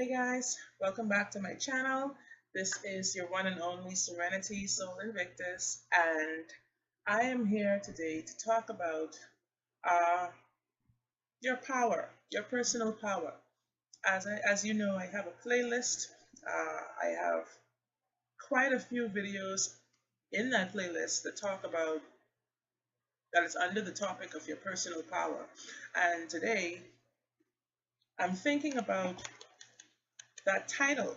Hey guys, welcome back to my channel. This is your one and only Serenity Soul Invictus, and I am here today to talk about uh, your power, your personal power. As you know, I have a playlist. I have quite a few videos in that playlist that talk about that is under the topic of your personal power. And today, I'm thinking about that title.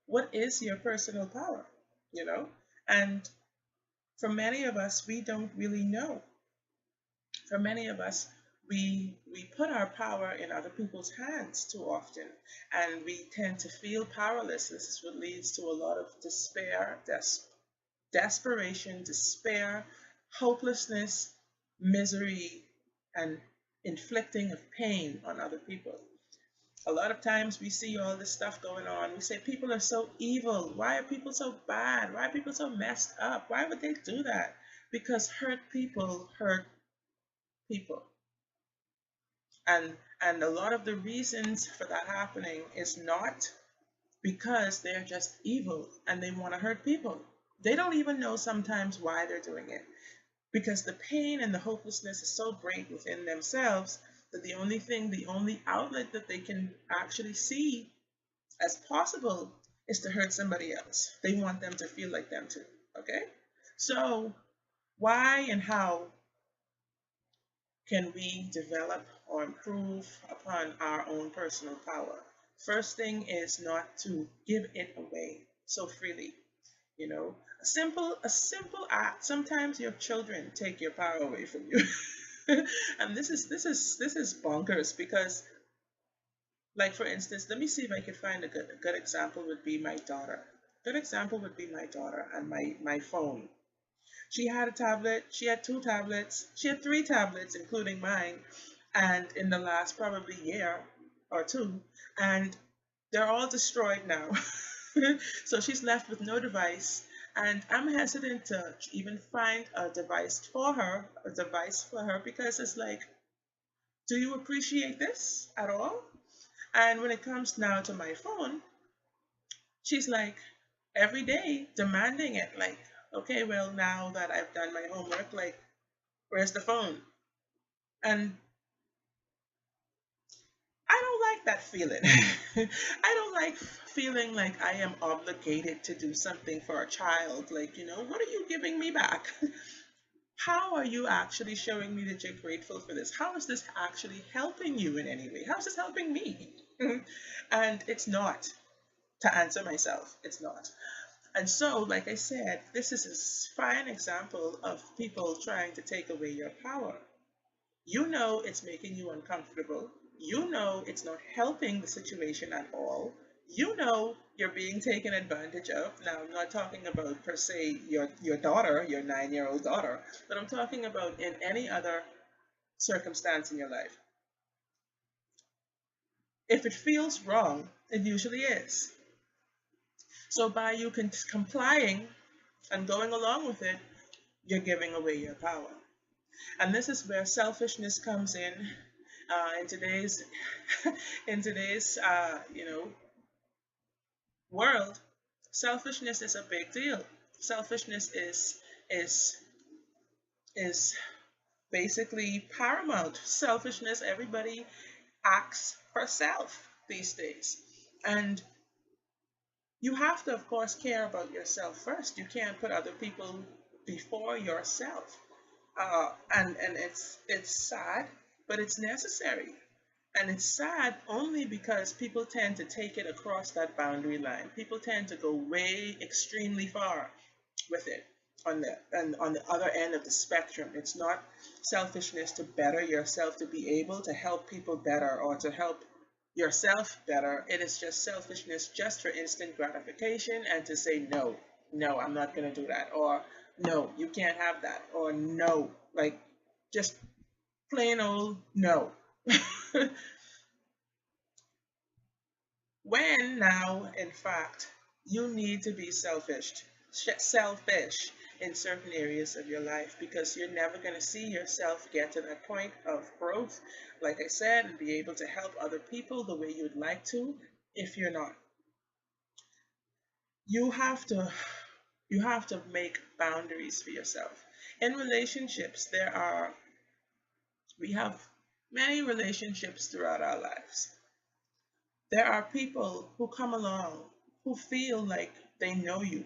What is your personal power? You know? And for many of us, we don't really know. For many of us, we put our power in other people's hands too often, and we tend to feel powerless. This is what leads to a lot of despair, desperation, despair, hopelessness, misery, and inflicting of pain on other people. A lot of times we see all this stuff going on. We say people are so evil. Why are people so bad? Why are people so messed up? Why would they do that? Because hurt people hurt people. And a lot of the reasons for that happening is not because they're just evil and they want to hurt people. They don't even know sometimes why they're doing it. Because the pain and the hopelessness is so great within themselves that the only outlet that they can actually see as possible is to hurt somebody else. They want them to feel like them too. Okay? So, why and how can we develop or improve upon our own personal power? First thing is not to give it away so freely. You know, a simple act. Sometimes your children take your power away from you. And this is bonkers because, like, for instance, let me see if I could find a good example would be my daughter. Good example would be my daughter and my phone. She had a tablet, she had two tablets, she had three tablets, including mine, and in the last probably year or two, and they're all destroyed now. So she's left with no device, and I'm hesitant to even find a device for her, because it's like, do you appreciate this at all? And when it comes now to my phone, she's like every day demanding it, like, okay, well, now that I've done my homework, like, where's the phone? And I don't like that feeling. I don't like feeling like I am obligated to do something for a child. Like, what are you giving me back? How are you actually showing me that you're grateful for this? How is this actually helping you in any way? How is this helping me? And it's not, to answer myself. It's not. And so, like I said, this is a fine example of people trying to take away your power. You know it's making you uncomfortable. You know it's not helping the situation at all. You know you're being taken advantage of. Now, I'm not talking about per se your daughter, your 9-year-old daughter, but I'm talking about in any other circumstance in your life. If it feels wrong, it usually is. So by you complying and going along with it, you're giving away your power. And this is where selfishness comes in today's in today's world. Selfishness is a big deal. Selfishness is is basically paramount. Selfishness, everybody acts for self these days. And you have to, of course, care about yourself first. You can't put other people before yourself. And it's sad, but it's necessary. And it's sad only because people tend to take it across that boundary line. People tend to go way extremely far with it on the other end of the spectrum. It's not selfishness to better yourself, to be able to help people better or to help yourself better. It is just selfishness just for instant gratification and to say no, no, I'm not going to do that, or no, you can't have that, or no, like, just plain old no. When now, in fact, you need to be selfish in certain areas of your life, because you're never going to see yourself get to that point of growth, like I said, and be able to help other people the way you would like to, if you're not. You have to you have to make boundaries for yourself. In relationships, we have many relationships throughout our lives. There are people who come along who feel like they know you.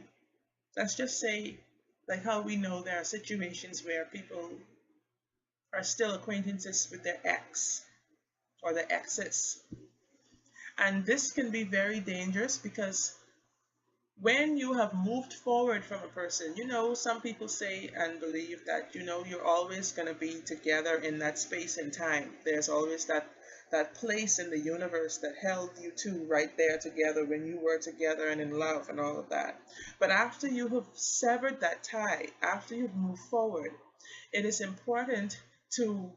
Let's just say, like how we know there are situations where people are still acquaintances with their ex or their exes. And this can be very dangerous because when you have moved forward from a person, some people say and believe that, you're always going to be together in that space and time. There's always that place in the universe that held you two right there together when you were together and in love and all of that. But after you have severed that tie, after you've moved forward, it is important to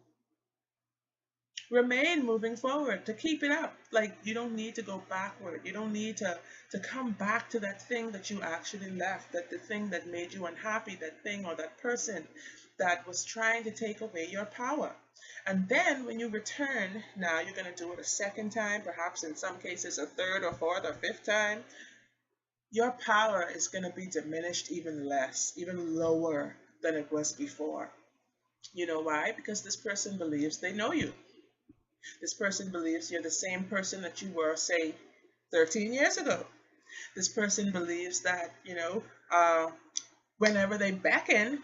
remain moving forward, to keep it up. Like, you don't need to go backward. You don't need to come back to that thing that you actually left, that the thing that made you unhappy, that thing or that person that was trying to take away your power. And then when you return, now you're going to do it a second time, perhaps in some cases a third or fourth or fifth time. Your power is going to be diminished even less, even lower than it was before. You know why? Because this person believes they know you. This person believes you're the same person that you were, say, 13 years ago. This person believes that, whenever they beckon,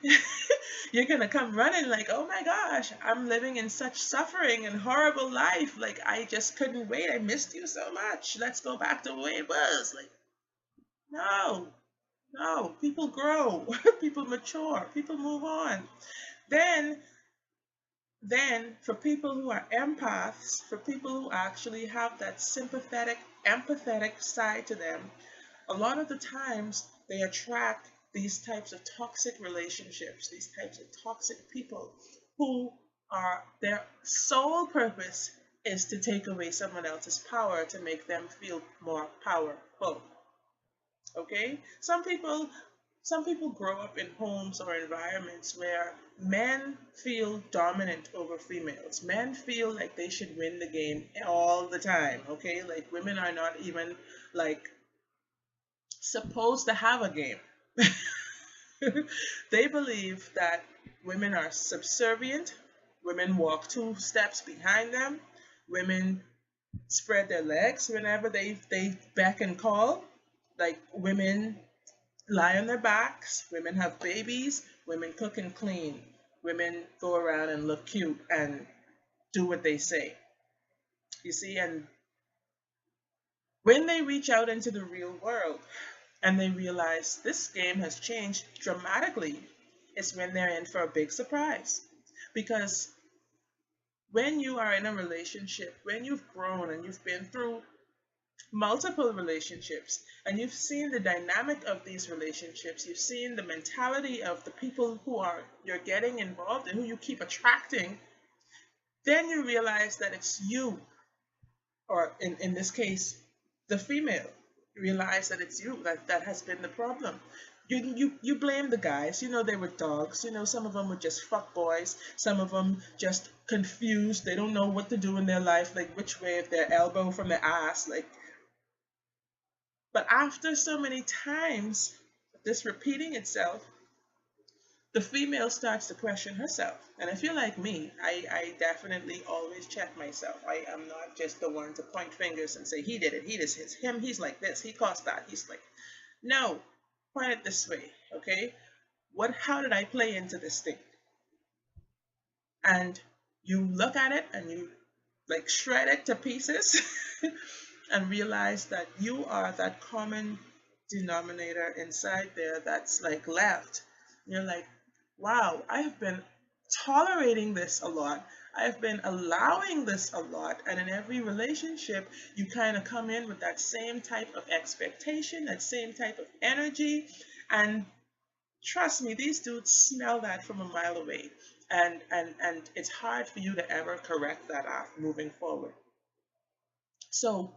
you're going to come running like, oh my gosh, I'm living in such suffering and horrible life. Like, I just couldn't wait. I missed you so much. Let's go back to the way it was. Like, no, no. People grow. People mature. People move on. Then for people who are empaths, for people who actually have that sympathetic, empathetic side to them, a lot of the times they attract these types of toxic relationships, these types of toxic people who are, their sole purpose is to take away someone else's power to make them feel more powerful. Okay? Some people grow up in homes or environments where men feel dominant over females. Men feel like they should win the game all the time, okay? Like, women are not even, like, supposed to have a game. They believe that women are subservient, women walk two steps behind them, women spread their legs whenever they beck and call, like, women lie on their backs, women have babies, women cook and clean, women go around and look cute and do what they say. You see, and when they reach out into the real world and they realize this game has changed dramatically, it's when they're in for a big surprise. Because when you are in a relationship, when you've grown and you've been through multiple relationships and you've seen the dynamic of these relationships, you've seen the mentality of the people you're getting involved and who you keep attracting, then you realize that it's you, or in this case, the female. You realize that it's you that has been the problem. You blame the guys. They were dogs. Some of them were just fuck boys. Some of them just confused. They don't know what to do in their life, like which way of their elbow from their ass, like. But after so many times this repeating itself, the female starts to question herself. And if you're like me, I definitely always check myself. I am not just the one to point fingers and say, he did it, it's him, he's like this, he caused that, he's like, no, point it this way, okay? How did I play into this thing? And you look at it and you like shred it to pieces and realize that you are that common denominator inside there that's like left. You're like, wow, I have been tolerating this a lot. I've been allowing this a lot. And in every relationship, you kind of come in with that same type of expectation, that same type of energy. And trust me, these dudes smell that from a mile away. And it's hard for you to ever correct that off moving forward. So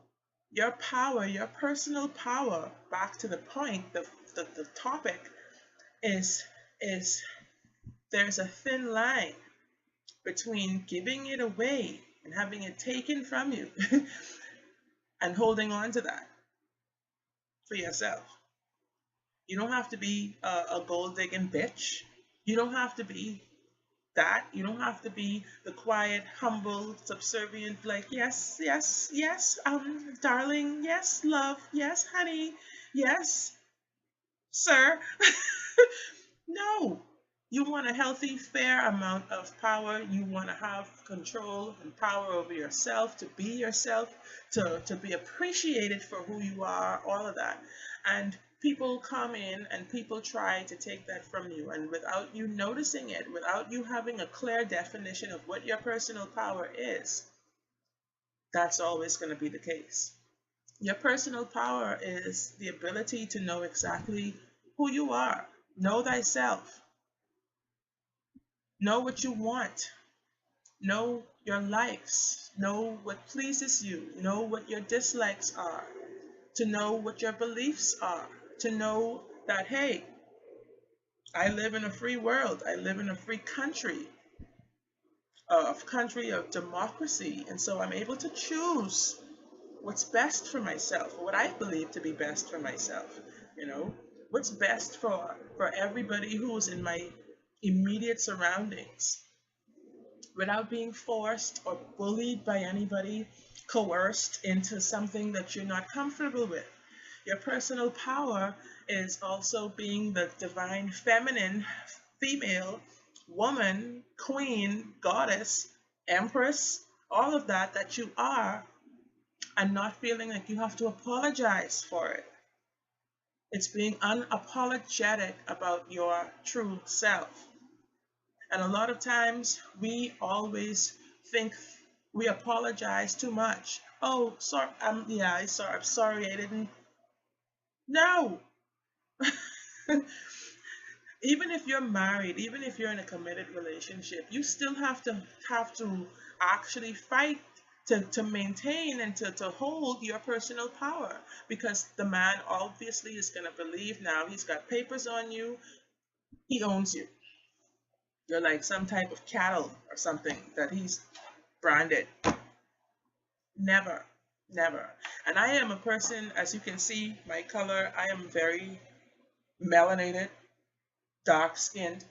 your power, your personal power, back to the point, the topic is there's a thin line between giving it away and having it taken from you and holding on to that for yourself. You don't have to be a gold digging bitch. You don't have to be that. You don't have to be the quiet, humble, subservient, like, yes, yes, yes, darling, yes, love, yes, honey, yes, sir. No. You want a healthy, fair amount of power. You want to have control and power over yourself, to be yourself, to be appreciated for who you are, all of that. And people come in and people try to take that from you. And without you noticing it, without you having a clear definition of what your personal power is, that's always going to be the case. Your personal power is the ability to know exactly who you are. Know thyself. Know what you want. Know your likes. Know what pleases you. Know what your dislikes are. To know what your beliefs are. To know that, hey, I live in a free world. I live in a free country, a country of democracy. And so I'm able to choose what's best for myself, what I believe to be best for myself. You know, what's best for everybody who's in my immediate surroundings, without being forced or bullied by anybody, coerced into something that you're not comfortable with. Your personal power is also being the divine feminine, female, woman, queen, goddess, empress, all of that that you are, and not feeling like you have to apologize for it. It's being unapologetic about your true self. And a lot of times we always think we apologize too much. Oh, sorry, I'm sorry, I didn't. No. Even if you're married, even if you're in a committed relationship, you still have to actually fight to maintain and to hold your personal power, because the man obviously is going to believe now he's got papers on you, he owns you. You're like some type of cattle or something that he's branded. Never, never. And I am a person, as you can see, my color, I am very melanated, dark skinned,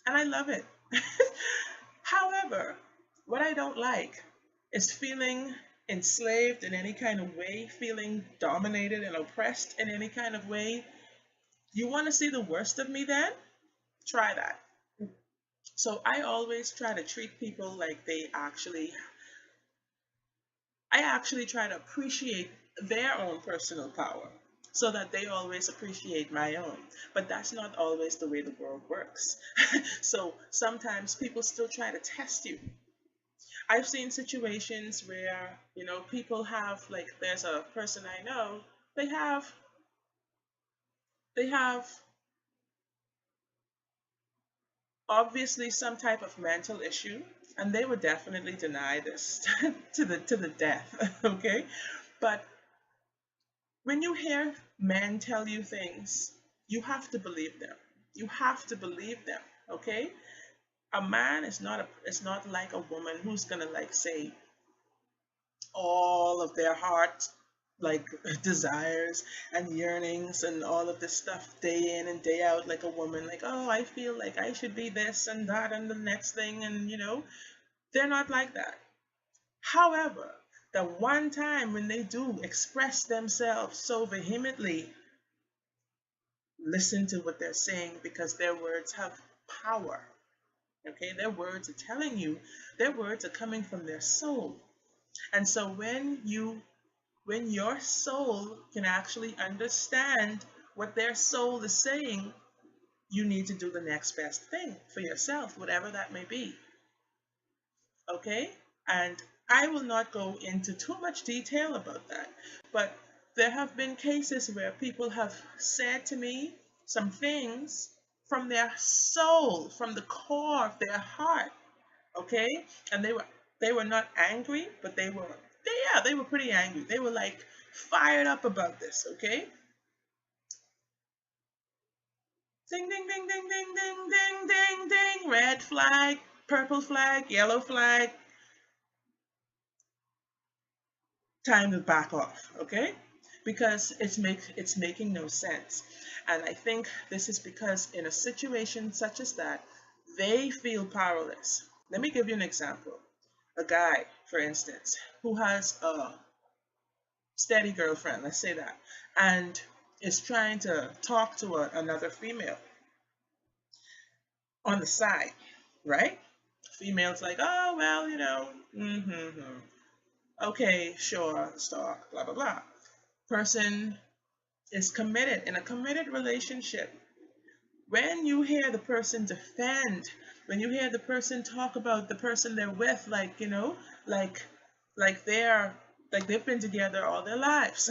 and I love it. However, what I don't like is feeling enslaved in any kind of way, feeling dominated and oppressed in any kind of way. You want to see the worst of me then? Try that. So I always try to treat people like I actually try to appreciate their own personal power so that they always appreciate my own. But that's not always the way the world works. So sometimes people still try to test you. I've seen situations where, people have, like, there's a person I know, they have obviously some type of mental issue, and they would definitely deny this to the death. Okay? But when you hear men tell you things, you have to believe them. You have to believe them. Okay? A man is not like a woman who's gonna, like, say all of their heart, like, desires and yearnings and all of this stuff day in and day out, like a woman, like, oh, I feel like I should be this and that and the next thing, and they're not like that. However, the one time when they do express themselves so vehemently, listen to what they're saying, because their words have power. Okay, their words are telling you, their words are coming from their soul. And so when your soul can actually understand what their soul is saying, you need to do the next best thing for yourself, whatever that may be. Okay? And I will not go into too much detail about that, but there have been cases where people have said to me some things from their soul, from the core of their heart. Okay? And they were not angry, but they were pretty angry. They were, like, fired up about this. Okay? Ding ding ding ding ding ding ding ding ding. Red flag, purple flag, yellow flag. time to back off, okay? Because it's making no sense. And I think this is because in a situation such as that, they feel powerless. Let me give you an example. A guy, for instance, who has a steady girlfriend, let's say that, and is trying to talk to another female on the side, right? Female's like, oh, well, okay, sure, let's talk, blah, blah, blah. Person is committed in a committed relationship. When you hear the person defend, when you hear the person talk about the person they're with, like like they're like they've been together all their lives.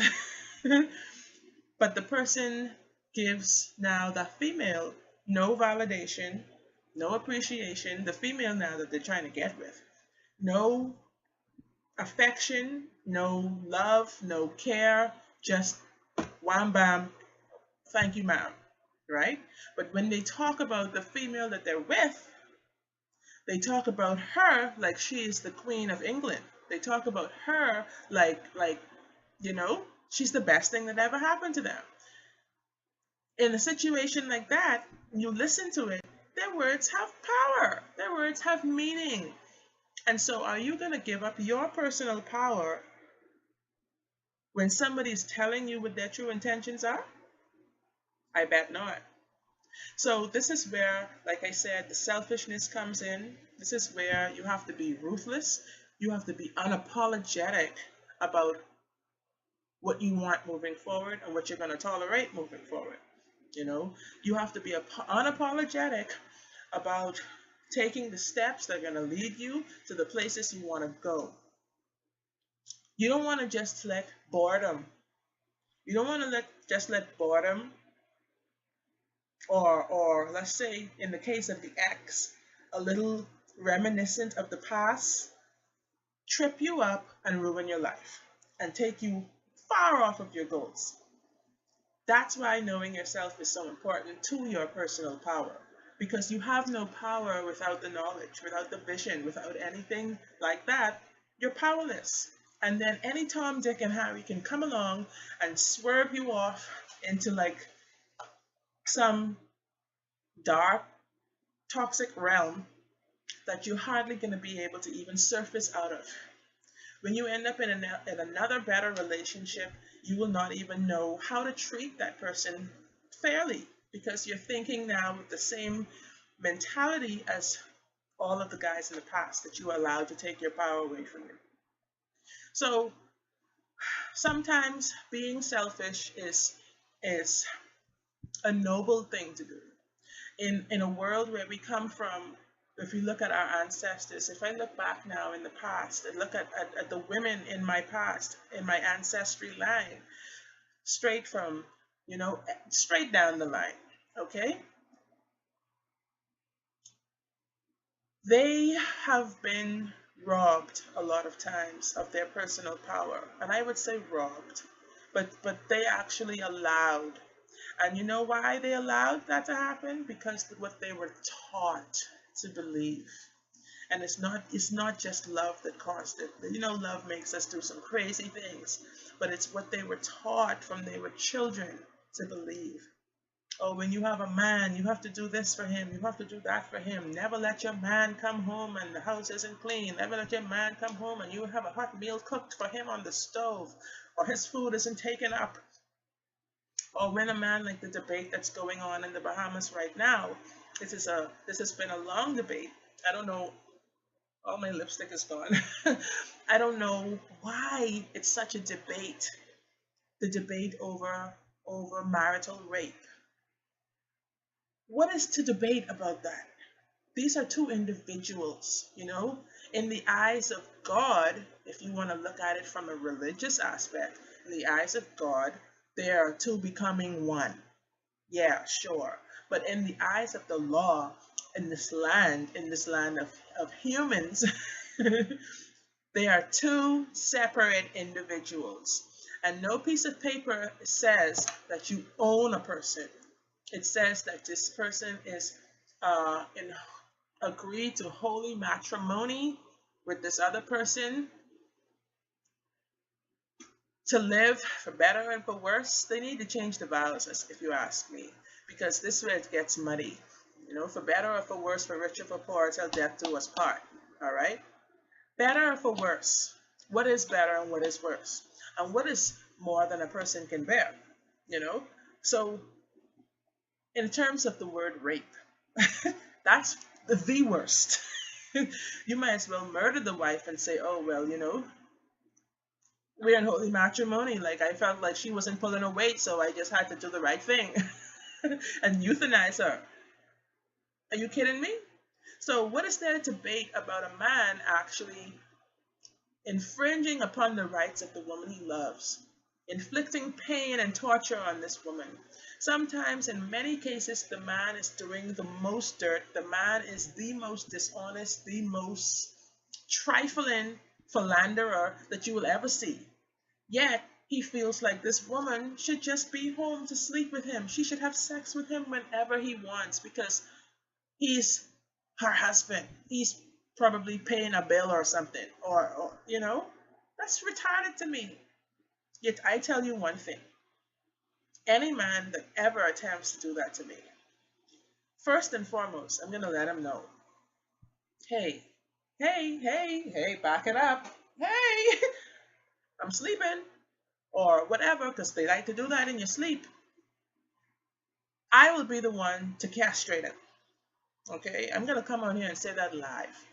But the person gives now the female no validation, no appreciation, the female now that they're trying to get with, no affection, no love, no care, just wham bam, thank you, ma'am, right? But when they talk about the female that they're with, they talk about her like she is the Queen of England. They talk about her like she's the best thing that ever happened to them. In a situation like that, you listen to it, their words have power, their words have meaning. And so are you going to give up your personal power when somebody's telling you what their true intentions are? I bet not. So this is where, like I said, the selfishness comes in. This is where you have to be ruthless. You have to be unapologetic about what you want moving forward and what you're going to tolerate moving forward. You have to be unapologetic about taking the steps that are going to lead you to the places you want to go. You don't want to just let boredom. You don't want to just let boredom, or let's say in the case of the ex, a little reminiscent of the past, trip you up and ruin your life and take you far off of your goals. That's why knowing yourself is so important to your personal power, because you have no power without the knowledge, without the vision, without anything like that. You're powerless. And then any Tom, Dick, and Harry can come along and swerve you off into like some dark, toxic realm that you're hardly going to be able to even surface out of. When you end up in another better relationship, you will not even know how to treat that person fairly, because you're thinking now with the same mentality as all of the guys in the past that you allowed to take your power away from you. So sometimes being selfish is a noble thing to do. In a world where we come from, if we look at our ancestors, if I look back now in the past and look at the women in my past, in my ancestry line, straight from, straight down the line, okay? They have been robbed a lot of times of their personal power. And I would say robbed, but they actually allowed. And you know why they allowed that to happen? Because what they were taught to believe. And it's not just love that caused it. Love makes us do some crazy things, but it's what they were taught from they were children to believe. Oh, when you have a man, you have to do this for him, you have to do that for him. Never let your man come home and the house isn't clean. Never let your man come home and you have a hot meal cooked for him on the stove, or his food isn't taken up. Or when a man, like the debate that's going on in the Bahamas right now, this has been a long debate. I don't know, all my lipstick is gone. I don't know why it's such a debate. The debate over marital rape. What is to debate about that? These are two individuals, in the eyes of God. If you want to look at it from a religious aspect, in the eyes of God, they are two becoming one. Yeah, sure. But in the eyes of the law, in this land of humans, they are two separate individuals. And no piece of paper says that you own a person. It says that this person is agreed to holy matrimony with this other person, To live for better and for worse, they need to change the vows, if you ask me, because this way it gets muddy. For better or for worse, for richer or for poor, till death do us part. All right? Better or for worse? What is better and what is worse? And what is more than a person can bear? You know? So, in terms of the word rape, that's the worst. You might as well murder the wife and say, oh, well, we're in holy matrimony. Like, I felt like she wasn't pulling her weight, so I just had to do the right thing and euthanize her. Are you kidding me? So, what is there to debate about a man actually infringing upon the rights of the woman he loves, inflicting pain and torture on this woman? Sometimes, in many cases, the man is doing the most dirt. The man is the most dishonest, the most trifling philanderer that you will ever see. Yet, he feels like this woman should just be home to sleep with him. She should have sex with him whenever he wants because he's her husband. He's probably paying a bill or something. Or that's retarded to me. Yet, I tell you one thing. Any man that ever attempts to do that to me, first and foremost, I'm going to let him know, hey, hey, hey, hey, back it up. Hey, I'm sleeping. Or whatever, because they like to do that in your sleep. I will be the one to castrate him. Okay? I'm going to come on here and say that live.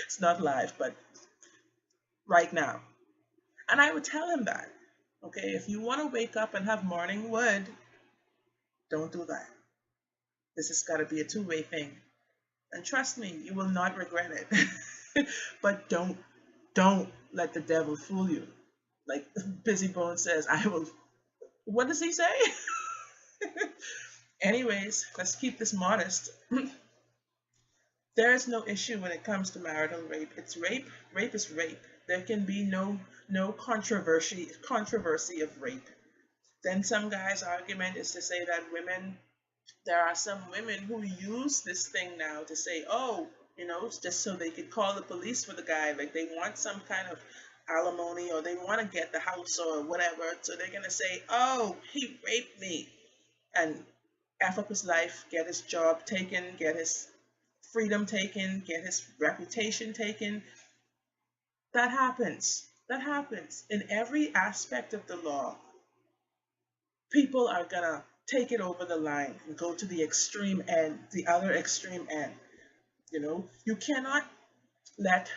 It's not live, but right now. And I would tell him that. Okay? If you want to wake up and have morning wood, don't do that. This has got to be a two-way thing. And trust me, you will not regret it. But don't let the devil fool you. Like Busy Bone says, I will. What does he say? Anyways, let's keep this modest. There is no issue when it comes to marital rape. It's rape. Rape is rape. There can be no controversy of rape. Then some guy's argument is to say that there are some women who use this thing now to say, oh, it's just so they could call the police for the guy. Like they want some kind of alimony or they want to get the house or whatever. So they're going to say, oh, he raped me. And F up his life, get his job taken, get his freedom taken, get his reputation taken. That happens. That happens. In every aspect of the law, people are going to take it over the line and go to the extreme end, the other extreme end. You cannot let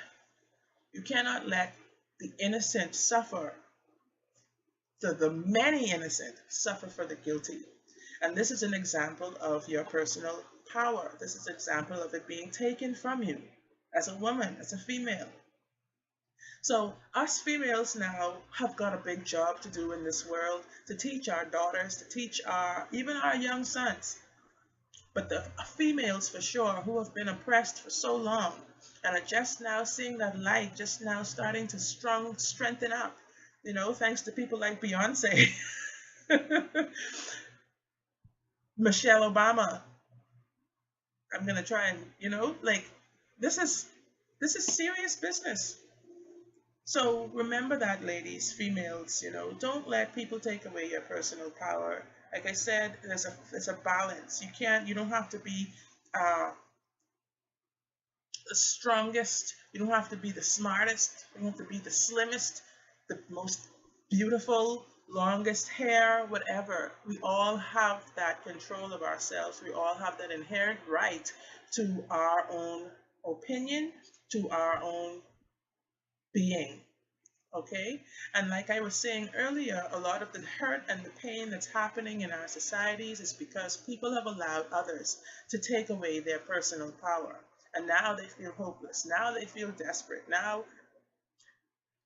the innocent suffer, the many innocent suffer for the guilty. And this is an example of your personal power. This is an example of it being taken from you as a woman, as a female. So us females now have got a big job to do in this world, to teach our daughters, to teach even our young sons. But the females for sure who have been oppressed for so long and are just now seeing that light, just now starting to strengthen up, thanks to people like Beyonce, Michelle Obama. I'm gonna try and this is serious business. So remember that, ladies, females, don't let people take away your personal power. Like I said, there's a balance. You don't have to be the strongest. You don't have to be the smartest. You don't have to be the slimmest, the most beautiful, longest hair, whatever. We all have that control of ourselves. We all have that inherent right to our own opinion, to our own being. Okay? And like I was saying earlier, a lot of the hurt and the pain that's happening in our societies is because people have allowed others to take away their personal power. And now they feel hopeless. Now they feel desperate. Now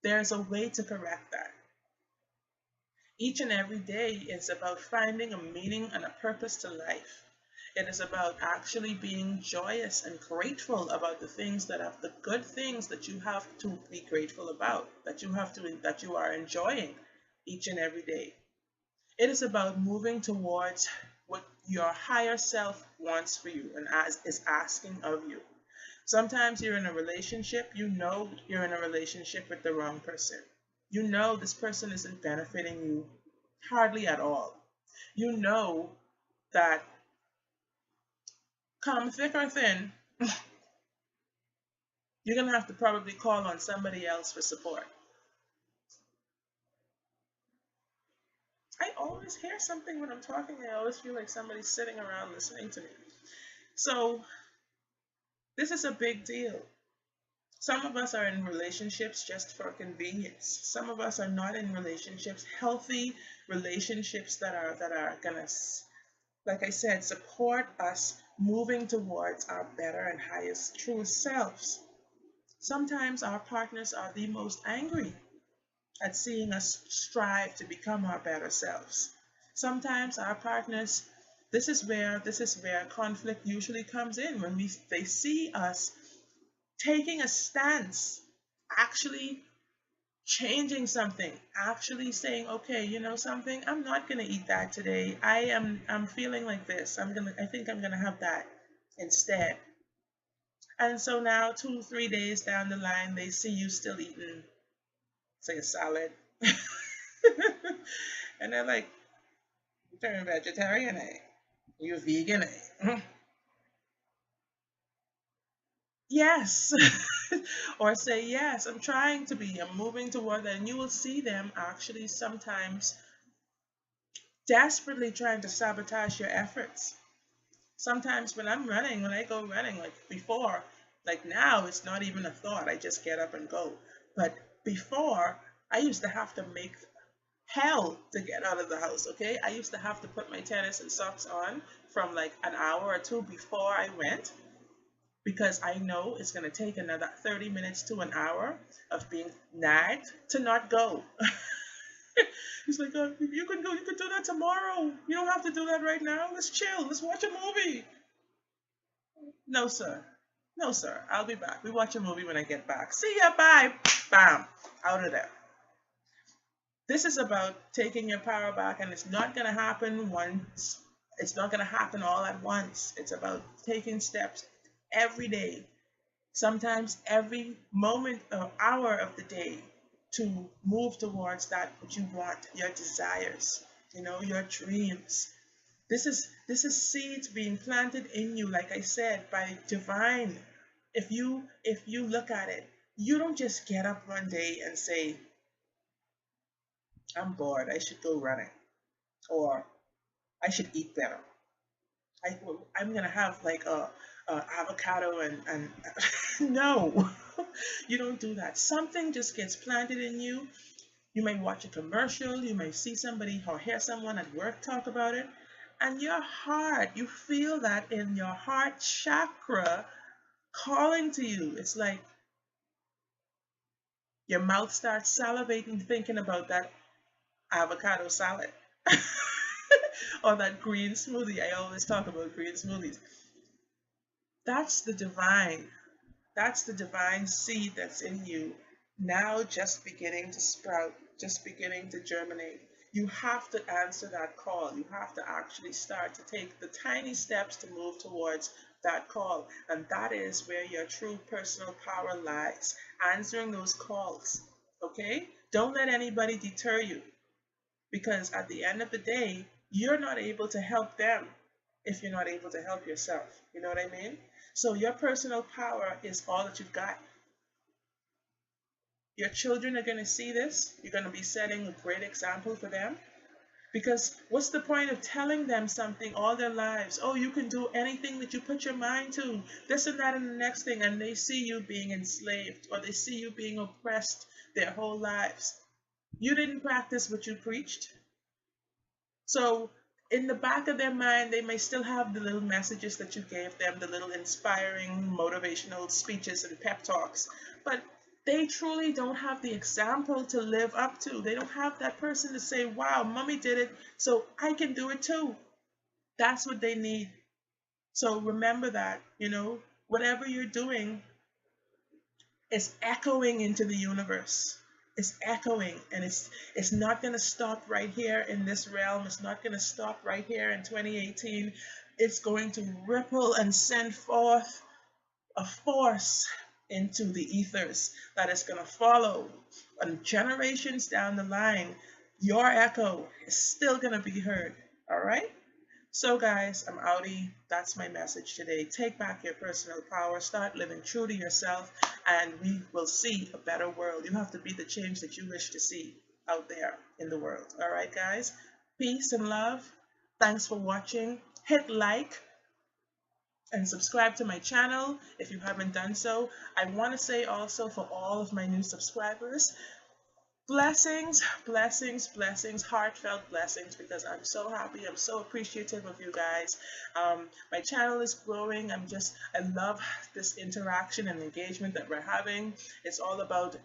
there's a way to correct that. Each and every day is about finding a meaning and a purpose to life. It is about actually being joyous and grateful about the good things that you have to be grateful about, that you are enjoying each and every day. It is about moving towards what your higher self wants for you and is asking of you. Sometimes you're in a relationship, you're in a relationship with the wrong person. You know this person isn't benefiting you hardly at all. You know that come thick or thin, you're going to have to probably call on somebody else for support. I always hear something when I'm talking. I always feel like somebody's sitting around listening to me. So, this is a big deal. Some of us are in relationships just for convenience. Some of us are not in relationships, healthy relationships that are gonna, like I said, support us moving towards our better and highest, truest selves. Sometimes our partners are the most angry at seeing us strive to become our better selves. Sometimes our partners, this is where conflict usually comes in when they see us taking a stance, actually changing something, actually saying, okay, you know something, I'm not gonna eat that today. I'm feeling like this. I think I'm gonna have that instead. And so now 2, 3 days down the line, they see you still eating, say, a salad. And they're like, you turn vegetarian, eh? You vegan, eh? Yes. Or say, yes, I'm trying to be, I'm moving toward that. And you will see them actually sometimes desperately trying to sabotage your efforts. Sometimes when I'm running, when I go running, like before, like now, it's not even a thought. I just get up and go. But before, I used to have to make hell to get out of the house, okay? I used to have to put my tennis and socks on from like an hour or two before I went because I know it's going to take another 30 minutes to an hour of being nagged to not go. He's like, you can go, you can do that tomorrow. You don't have to do that right now. Let's chill. Let's watch a movie. No, sir. No, sir. I'll be back. We watch a movie when I get back. See ya. Bye. Bam. Out of there. This is about taking your power back, and it's not going to happen once. It's not going to happen all at once. It's about taking steps every day, sometimes every moment or hour of the day, to move towards that which you want, your desires, your dreams. This is seeds being planted in you, like I said, by divine. If you look at it, you don't just get up one day and say, I'm bored, I should go running, or I should eat better. I'm gonna have like a avocado and no, you don't do that. Something just gets planted in you. You may watch a commercial, you may see somebody or hear someone at work talk about it, and your heart, you feel that in your heart chakra calling to you. It's like your mouth starts salivating thinking about that avocado salad. Or that green smoothie. I always talk about green smoothies. That's the divine. That's the divine seed that's in you, now just beginning to sprout, just beginning to germinate. You have to answer that call. You have to actually start to take the tiny steps to move towards that call. And that is where your true personal power lies, answering those calls. Okay? Don't let anybody deter you, because at the end of the day, you're not able to help them if you're not able to help yourself. You know what I mean? So your personal power is all that you've got. Your children are going to see this. You're going to be setting a great example for them. Because what's the point of telling them something all their lives? Oh, you can do anything that you put your mind to, this and that and the next thing, and they see you being enslaved, or they see you being oppressed their whole lives. You didn't practice what you preached. So in the back of their mind, they may still have the little messages that you gave them, the little inspiring motivational speeches and pep talks, but they truly don't have the example to live up to. They don't have that person to say, wow, mommy did it, so I can do it too. That's what they need. So remember that, whatever you're doing is echoing into the universe. It's echoing, and it's not going to stop right here in this realm. It's not going to stop right here in 2018. It's going to ripple and send forth a force into the ethers that is going to follow. And generations down the line, your echo is still going to be heard. All right? So, guys, I'm outie. That's my message today. Take back your personal power. Start living true to yourself, and we will see a better world. You have to be the change that you wish to see out there in the world. All right, guys? Peace and love. Thanks for watching. Hit like and subscribe to my channel if you haven't done so. I want to say also, for all of my new subscribers, blessings, blessings, blessings, heartfelt blessings, because I'm so happy. I'm so appreciative of you guys. My channel is growing. I love this interaction and engagement that we're having. It's all about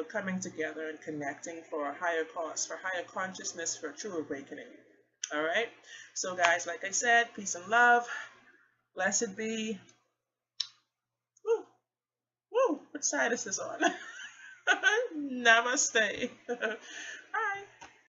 coming together and connecting for a higher cause, for higher consciousness, for true awakening. All right. So, guys, like I said, peace and love. Blessed be. Woo, woo. What side is this on? Namaste. Bye.